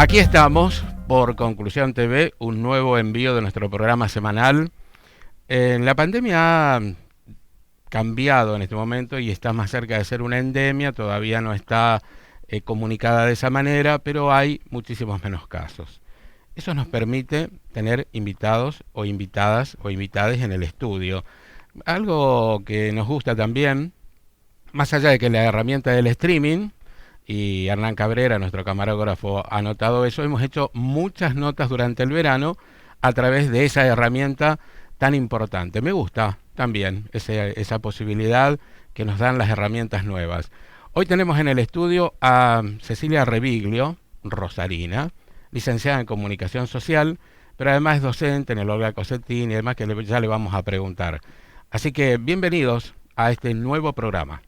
Aquí estamos por Conclusión TV, un nuevo envío de nuestro programa semanal. La pandemia ha cambiado en este momento y está más cerca de ser una endemia, todavía no está comunicada de esa manera, pero hay muchísimos menos casos. Eso nos permite tener invitados o invitadas o invitades en el estudio. Algo que nos gusta también, más allá de que la herramienta del streaming, y Hernán Cabrera, nuestro camarógrafo, ha notado eso, hemos hecho muchas notas durante el verano a través de esa herramienta tan importante. Me gusta también esa posibilidad que nos dan las herramientas nuevas. Hoy tenemos en el estudio a Cecilia Reviglio, rosarina, licenciada en Comunicación Social, pero además es docente en el Olga Cossetini y además que ya le vamos a preguntar. Así que bienvenidos a este nuevo programa.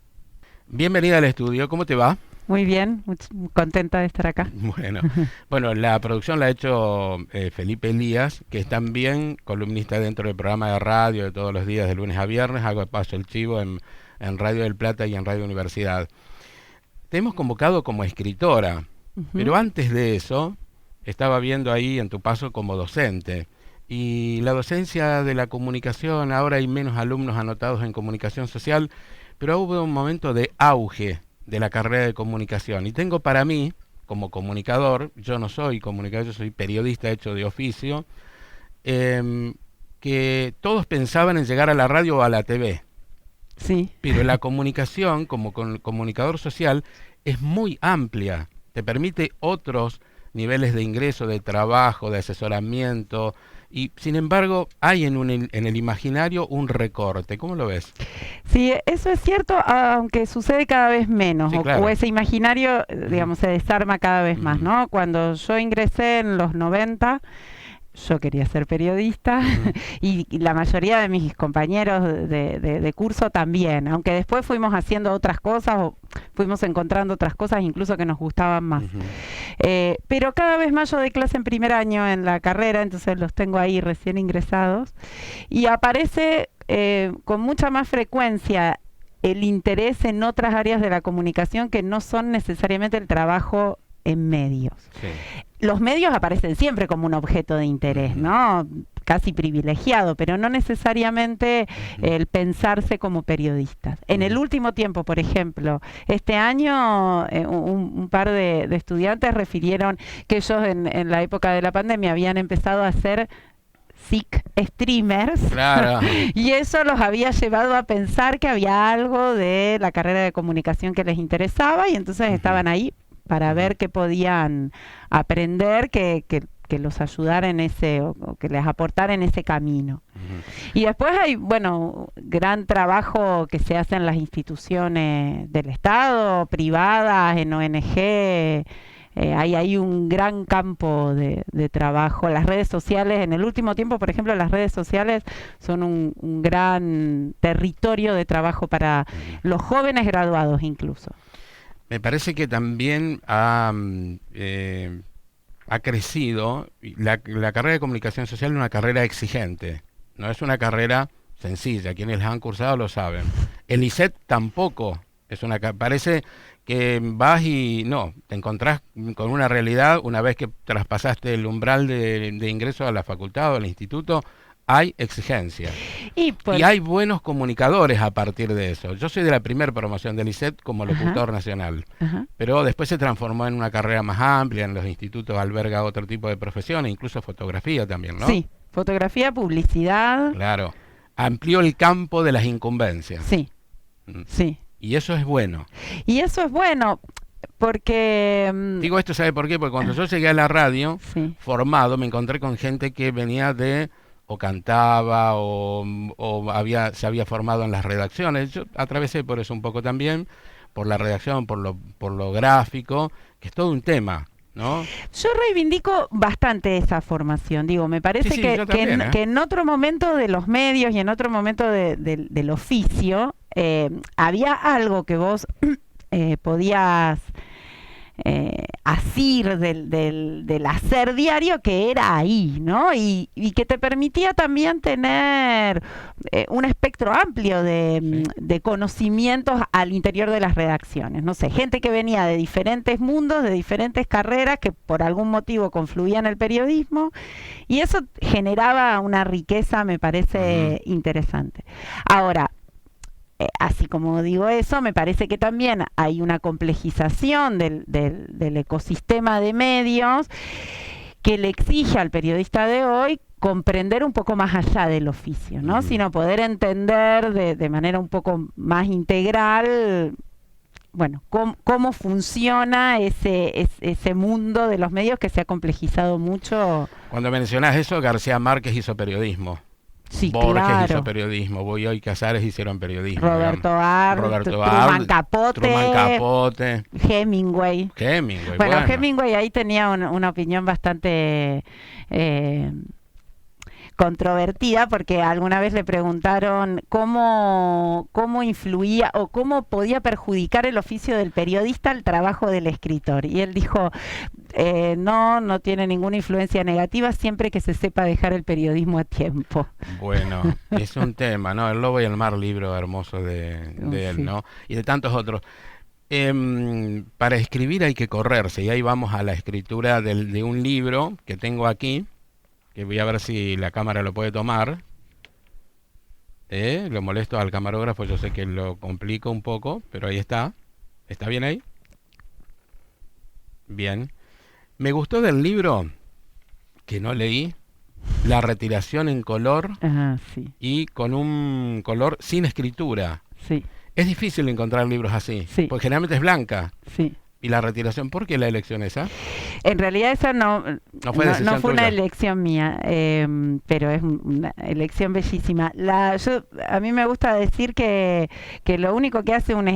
Bienvenida al estudio, ¿cómo te va? Muy bien, muy contenta de estar acá. Bueno, la producción la ha hecho Felipe Elías, que es también columnista dentro del programa de radio de todos los días de lunes a viernes. Hago de paso el chivo en Radio del Plata y en Radio Universidad. Te hemos convocado como escritora, pero antes de eso estaba viendo ahí en tu paso como docente. Y la docencia de la comunicación, ahora hay menos alumnos anotados en comunicación social, pero hubo un momento de auge de la carrera de comunicación. Y tengo para mí, como comunicador, yo no soy comunicador, yo soy periodista hecho de oficio, que todos pensaban en llegar a la radio o a la TV. Sí. Pero la comunicación, como comunicador social, es muy amplia. Te permite otros niveles de ingreso, de trabajo, de asesoramiento, y sin embargo hay en el imaginario un recorte. ¿Cómo lo ves? Sí, eso es cierto, aunque sucede cada vez menos, sí, claro. o ese imaginario, digamos, se desarma cada vez más, ¿no? Cuando yo ingresé en los 90, yo quería ser periodista y la mayoría de mis compañeros de curso también, aunque después fuimos haciendo otras cosas o fuimos encontrando otras cosas incluso que nos gustaban más. Pero cada vez más yo doy clase en primer año en la carrera, entonces los tengo ahí recién ingresados y aparece con mucha más frecuencia el interés en otras áreas de la comunicación que no son necesariamente el trabajo en medios. Sí. Los medios aparecen siempre como un objeto de interés, ¿no? Casi privilegiado, pero no necesariamente el pensarse como periodistas. En el último tiempo, por ejemplo, este año un par de estudiantes refirieron que ellos en la época de la pandemia habían empezado a hacer SIC streamers, claro. Y eso los había llevado a pensar que había algo de la carrera de comunicación que les interesaba y entonces estaban ahí para ver qué podían aprender que los ayudara en ese, o que les aportara en ese camino. Y después hay, bueno, gran trabajo que se hace en las instituciones del Estado, privadas, en ONG. Hay un gran campo de trabajo. Las redes sociales, en el último tiempo, por ejemplo, las redes sociales son un gran territorio de trabajo para los jóvenes graduados incluso. Me parece que también ha crecido, la carrera de comunicación social es una carrera exigente, no es una carrera sencilla, quienes la han cursado lo saben. El ISET tampoco, parece que vas y no, te encontrás con una realidad una vez que traspasaste el umbral de ingreso a la facultad o al instituto. Hay exigencia. Y hay buenos comunicadores a partir de eso. Yo soy de la primera promoción del ISET como locutor nacional, pero después se transformó en una carrera más amplia, en los institutos alberga otro tipo de profesiones, incluso fotografía también, ¿no? Sí, fotografía, publicidad. Claro, amplió el campo de las incumbencias. Sí, sí. Y eso es bueno. Y eso es bueno. Porque... Digo esto, ¿sabe por qué? Porque cuando yo llegué a la radio, formado, me encontré con gente que venía o cantaba o se había formado en las redacciones. Yo atravesé por eso un poco también, por la redacción, por lo gráfico, que es todo un tema, ¿no? Yo reivindico bastante esa formación, digo, me parece que en otro momento de los medios y en otro momento del oficio, había algo que vos podías asir del hacer diario que era ahí, ¿no? Y que te permitía también tener un espectro amplio de conocimientos al interior de las redacciones. No sé, gente que venía de diferentes mundos, de diferentes carreras, que por algún motivo confluía en el periodismo, y eso generaba una riqueza, me parece, interesante. Ahora, así como digo eso, me parece que también hay una complejización del ecosistema de medios que le exige al periodista de hoy comprender un poco más allá del oficio, ¿no? Sino poder entender de manera un poco más integral, bueno, cómo funciona ese mundo de los medios que se ha complejizado mucho. Cuando mencionas eso, García Márquez hizo periodismo. Sí, Borges claro. hizo periodismo, Bioy y Casares hicieron periodismo. Roberto Arlt, Truman Capote, Hemingway. Bueno, Hemingway ahí tenía una opinión bastante controvertida, porque alguna vez le preguntaron cómo influía o cómo podía perjudicar el oficio del periodista al trabajo del escritor. Y él dijo, no tiene ninguna influencia negativa siempre que se sepa dejar el periodismo a tiempo. Bueno, es un tema, ¿no? El Lobo y el Mar, libro hermoso de él, ¿no? Y de tantos otros. Para escribir hay que correrse, y ahí vamos a la escritura de un libro que tengo aquí, que voy a ver si la cámara lo puede tomar. Lo molesto al camarógrafo, yo sé que lo complico un poco, pero ahí está. ¿Está bien ahí? Bien. Me gustó del libro, que no leí, la retiración en color. Ajá, sí. Y con un color sin escritura. Sí. Es difícil encontrar libros así, sí, porque generalmente es blanca. Sí. ¿Y la retiración? ¿Por qué la elección esa? En realidad esa no fue una elección mía, pero es una elección bellísima. A mí me gusta decir que lo único que hace un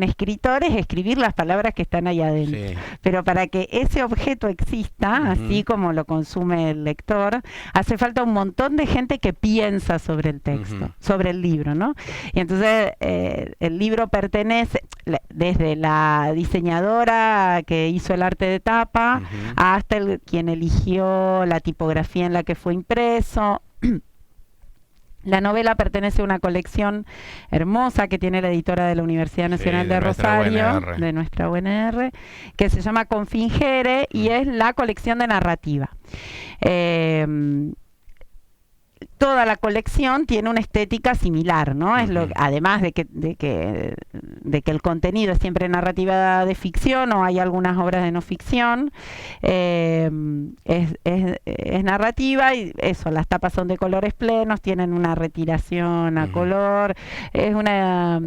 escritor es escribir las palabras que están ahí adentro. Sí. Pero para que ese objeto exista, así como lo consume el lector, hace falta un montón de gente que piensa sobre el texto, sobre el libro, ¿no? Y entonces el libro pertenece desde la diseñadora que hizo el arte de tapa hasta quien eligió la tipografía en la que fue impreso. La novela pertenece a una colección hermosa que tiene la editora de la Universidad Nacional de Rosario, de nuestra UNR, que se llama Confingere, y es la colección de narrativa. Toda la colección tiene una estética similar, ¿no? Es además de que el contenido es siempre narrativa de ficción, o hay algunas obras de no ficción, es narrativa, y eso, las tapas son de colores plenos, tienen una retiración a color, es una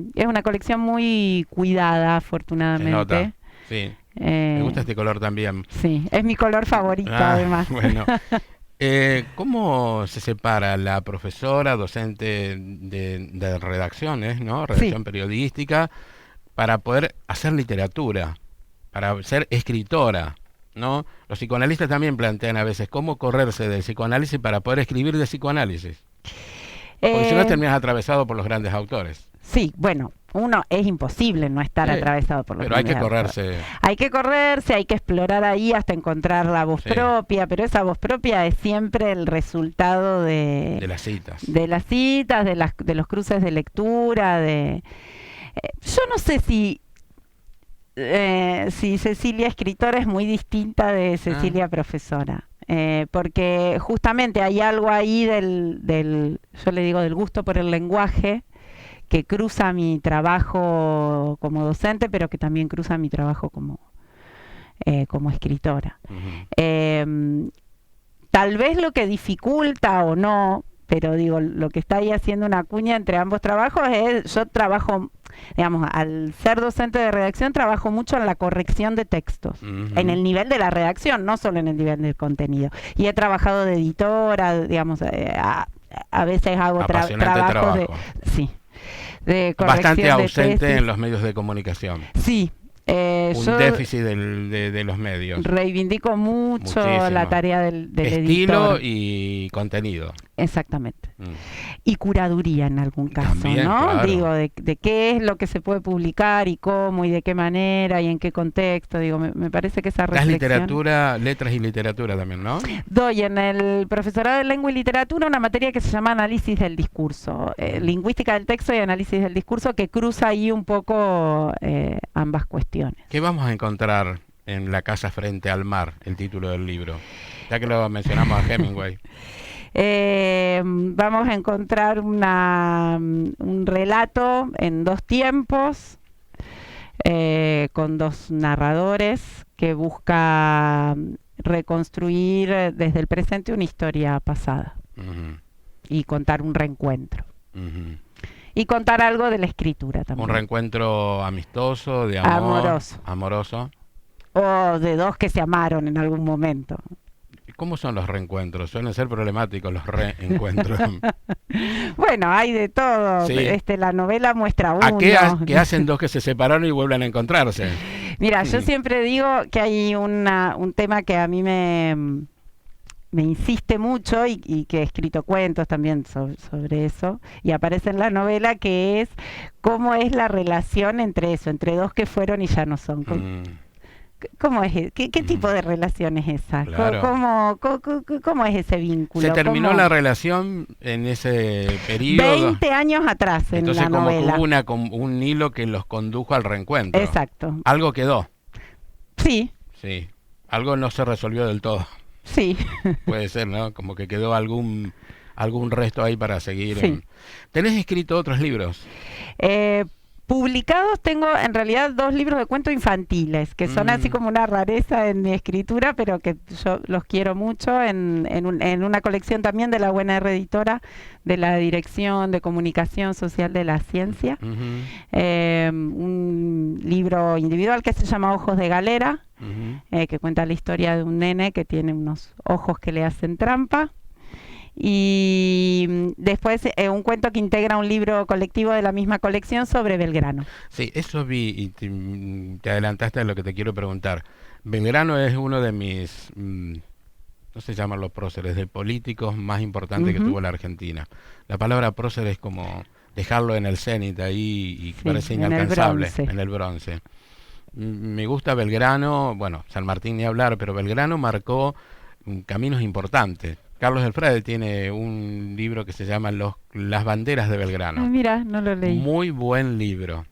colección muy cuidada, afortunadamente. Se nota. Sí. Me gusta este color también. Sí, es mi color favorito, además. Bueno. ¿Cómo se separa la profesora, docente de redacciones, ¿no? Redacción periodística, para poder hacer literatura, para ser escritora, ¿no? Los psicoanalistas también plantean a veces cómo correrse del psicoanálisis para poder escribir de psicoanálisis. Porque si no terminas atravesado por los grandes autores. Sí, bueno, es imposible no estar atravesado por los grandes autores. Pero hay que correrse, hay que explorar ahí hasta encontrar la voz propia, pero esa voz propia es siempre el resultado de las citas. De las citas, de los cruces de lectura, yo no sé si Cecilia escritora es muy distinta de Cecilia profesora. Porque justamente hay algo ahí yo le digo, del gusto por el lenguaje, que cruza mi trabajo como docente, pero que también cruza mi trabajo como escritora. Tal vez lo que dificulta o no, pero digo, lo que está ahí haciendo una cuña entre ambos trabajos es, yo trabajo, digamos, al ser docente de redacción, trabajo mucho en la corrección de textos, en el nivel de la redacción, no solo en el nivel del contenido. Y he trabajado de editora, digamos, a veces hago trabajo de... Sí. De corrección bastante ausente de tesis. En los medios de comunicación. Sí, un Yo déficit de los medios. reivindico mucho Muchísimo. la tarea del Estilo editor. y contenido. Exactamente. Mm. Y curaduría en algún caso, También, ¿no? claro. Digo, de qué es lo que se puede publicar y cómo y de qué manera y en qué contexto. Digo, me parece que esa Das reflexión... literatura, letras y literatura también, ¿no? Doy en el profesorado de lengua y literatura una materia que se llama análisis del discurso, lingüística del texto y análisis del discurso, que cruza ahí un poco ambas cuestiones. ¿Qué vamos a encontrar en La casa frente al mar, el título del libro? Ya que lo mencionamos a Hemingway. Vamos a encontrar un relato en dos tiempos, con dos narradores que busca reconstruir desde el presente una historia pasada Ujú, y contar un reencuentro. ujú. Y contar algo de la escritura Un también. reencuentro amistoso, de amor, amoroso. O de dos que se amaron en algún momento. ¿Cómo son los reencuentros? Suelen ser problemáticos los reencuentros. Bueno, hay de todo. Sí. La novela muestra uno. ¿A qué hacen dos que se separaron y vuelven a encontrarse? Mira, yo siempre digo que hay un tema que a mí me insiste mucho y que he escrito cuentos también sobre eso, y aparece en la novela, que es cómo es la relación entre dos que fueron y ya no son. ¿Cómo es? ¿Qué tipo de relación es esa? Claro. ¿Cómo es ese vínculo? Se terminó ¿Cómo? la relación en ese periodo. 20 años atrás en Entonces la como que novela. hubo un hilo que los condujo al reencuentro. Exacto. Algo quedó. Sí, Sí. Algo no se resolvió del todo. sí. Puede ser, ¿no? Como que quedó algún resto ahí para seguir. Sí. ¿Tenés escrito otros libros? Publicados tengo en realidad 2 libros de cuentos infantiles, que son así como una rareza en mi escritura, pero que yo los quiero mucho, en una colección también de la UNR Editora, de la Dirección de Comunicación Social de la Ciencia. Ujú, Un libro individual que se llama Ojos de Galera, ujú. que cuenta la historia de un nene que tiene unos ojos que le hacen trampa. Y después un cuento que integra un libro colectivo de la misma colección sobre Belgrano. Sí, eso vi y te adelantaste a lo que te quiero preguntar. Belgrano es uno de mis, no se llaman los próceres, de políticos más importantes que tuvo la Argentina. La palabra prócer es como dejarlo en el cenit ahí y Sí, parece en el inalcanzable, bronce. en el bronce. Me gusta Belgrano, bueno, San Martín ni hablar, pero Belgrano marcó caminos importantes. Carlos del Frade tiene un libro que se llama Las banderas de Ah, Belgrano. mira, no lo leí. Muy buen libro,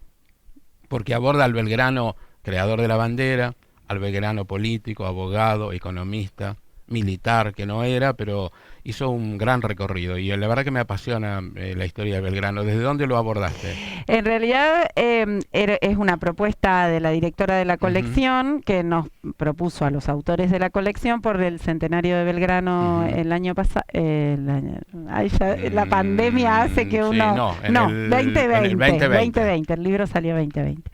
porque aborda al Belgrano creador de la bandera, al Belgrano político, abogado, economista, militar, que no era, pero hizo un gran recorrido. Y la verdad que me apasiona la historia de Belgrano. ¿Desde dónde lo abordaste? En realidad es una propuesta de la directora de la colección que nos propuso a los autores de la colección por el centenario de Belgrano el año pasado. La pandemia hace que Sí, uno... en el 2020, el libro salió 2020.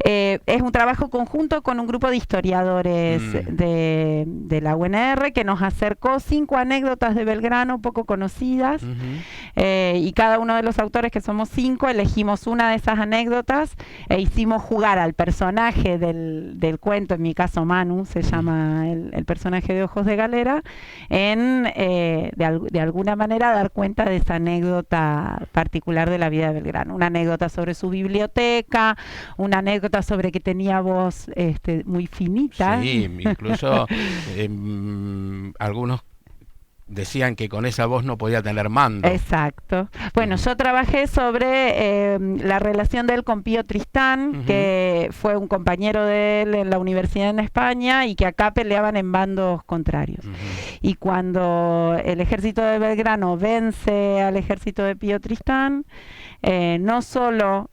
Es un trabajo conjunto con un grupo de historiadores de la UNR que nos acercó 5 anécdotas de Belgrano poco conocidas. Y cada uno de los autores, que somos 5, elegimos una de esas anécdotas e hicimos jugar al personaje del cuento, en mi caso Manu se llama el personaje de Ojos de Galera, en de alguna manera dar cuenta de esa anécdota particular de la vida de Belgrano. Una anécdota sobre su biblioteca, una anécdota sobre que tenía voz muy finita. Sí, incluso algunos decían que con esa voz no podía tener mando. Exacto. Bueno, yo trabajé sobre la relación de él con Pío Tristán, que fue un compañero de él en la universidad en España y que acá peleaban en bandos contrarios. Y cuando el ejército de Belgrano vence al ejército de Pío Tristán, no solo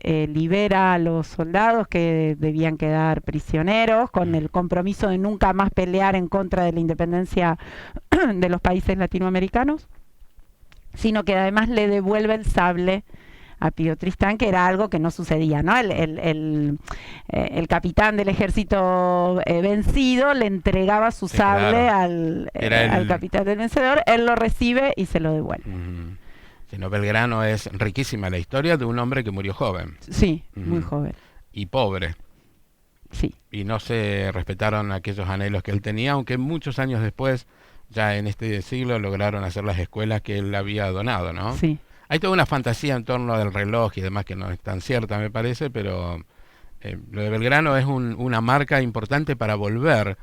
libera a los soldados que debían quedar prisioneros con el compromiso de nunca más pelear en contra de la independencia de los países latinoamericanos, sino que además le devuelve el sable a Pío Tristán, que era algo que no sucedía, ¿no? El capitán del ejército vencido le entregaba su sable al capitán del vencedor, él lo recibe y se lo devuelve. Sino Belgrano es riquísima la historia de un hombre que murió joven. Sí, muy joven. Y pobre. Sí. Y no se respetaron aquellos anhelos que él tenía, aunque muchos años después, ya en este siglo, lograron hacer las escuelas que él había donado, ¿no? Sí. Hay toda una fantasía en torno del reloj y demás que no es tan cierta, me parece, pero lo de Belgrano es una marca importante para volver.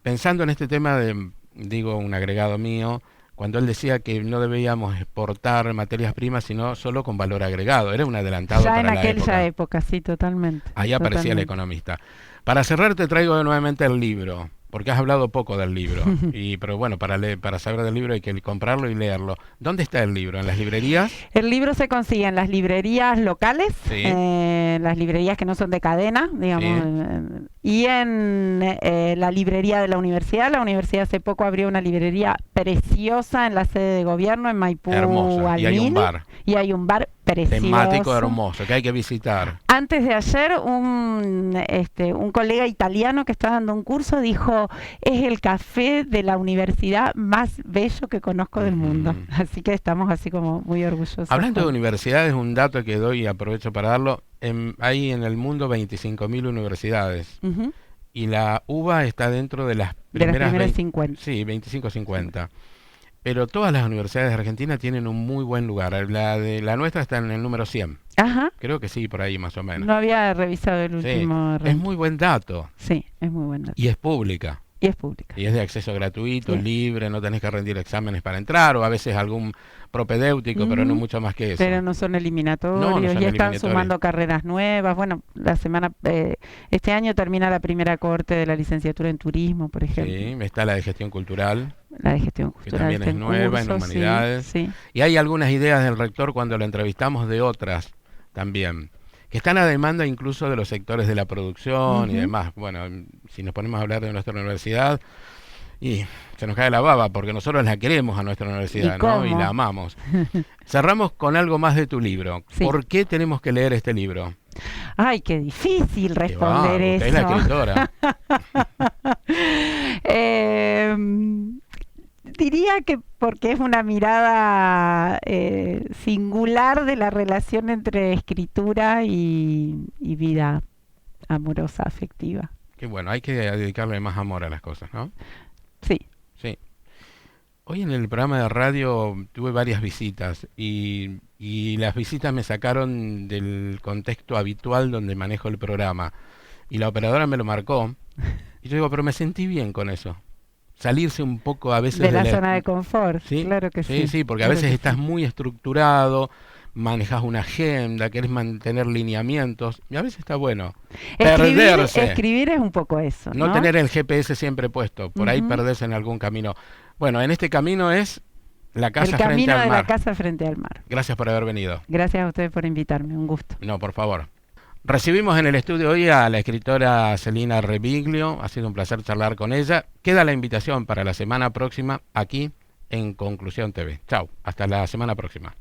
Pensando en este tema de, digo, un agregado mío, cuando él decía que no debíamos exportar materias primas, sino solo con valor agregado. Era un adelantado Ya para en la aquella época. época, sí, totalmente. Ahí aparecía el Totalmente. economista. Para cerrar te traigo nuevamente el libro, porque has hablado poco del libro. Pero bueno, para saber del libro hay que comprarlo y leerlo. ¿Dónde está el libro? ¿En las librerías? El libro se consigue en las librerías locales, Sí. las librerías que no son de cadena, digamos, Sí. y en la librería de la universidad. La universidad hace poco abrió una librería preciosa en la sede de gobierno en Maipú, Hermosa. Y hay un Almini, bar y hay un bar precioso. temático hermoso que hay que visitar. Antes de ayer, un colega italiano que está dando un curso dijo, es el café de la universidad más bello que conozco del mundo. Así que estamos así como muy orgullosos. Hablando de universidades, un dato que doy y aprovecho para darlo, hay en el mundo 25.000 universidades. Ujú. Y la UBA está dentro de las De las primeras primeras 20 50. Sí, 25-50. Pero todas las universidades de Argentina tienen un muy buen lugar. La nuestra está en el número 100. Ajá. Creo que sí, por ahí más o menos. No había revisado el Sí, último es ranking. muy buen dato. Sí, es muy buena. Y es pública. Y es pública. Y es de acceso gratuito, Sí. libre, no tenés que rendir exámenes para entrar, o a veces algún propedéutico, pero no Ujú. mucho más que eso. Pero no son eliminatorios, No, no son y están eliminatorios. sumando carreras nuevas. Bueno, este año termina la primera cohorte de la licenciatura en turismo, por ejemplo. Sí, está la de gestión cultural, La de gestión que cultural también está es en nueva en curso, sí, humanidades. sí. Y hay algunas ideas del rector cuando lo entrevistamos de otras también, que están a demanda incluso de los sectores de la producción y Ujú. demás. Bueno, si nos ponemos a hablar de nuestra universidad, y se nos cae la baba, porque nosotros la queremos a nuestra universidad, ¿Y ¿no? Y cómo? la amamos. Cerramos con algo más de tu libro. Sí. ¿Por qué tenemos que leer este libro? Ay, qué difícil Que responder va, usted es la eso. escritora. Diría que porque es una mirada singular de la relación entre escritura y vida amorosa, afectiva. Que bueno, hay que dedicarle más amor a las cosas, ¿no? Sí. Sí. Hoy en el programa de radio tuve varias visitas y las visitas me sacaron del contexto habitual donde manejo el programa. Y la operadora me lo marcó. Y yo digo, pero me sentí bien con eso. Salirse un poco a veces De la la- zona de confort, ¿Sí? claro que sí. Sí, sí, porque a claro veces que estás sí. muy estructurado, manejas una agenda, querés mantener lineamientos, y a veces está bueno perderse, Escribir es un poco eso, no ¿no? tener el GPS siempre puesto, por ahí Ujú. perderse en algún camino. Bueno, en este camino es la El casa frente camino al de la mar. casa frente al mar. Gracias por haber venido. Gracias a ustedes por invitarme, un gusto. No, por favor. Recibimos en el estudio hoy a la escritora Celina Reviglio. Ha sido un placer charlar con ella. Queda la invitación para la semana próxima aquí en Conclusión TV. Chau, hasta la semana próxima.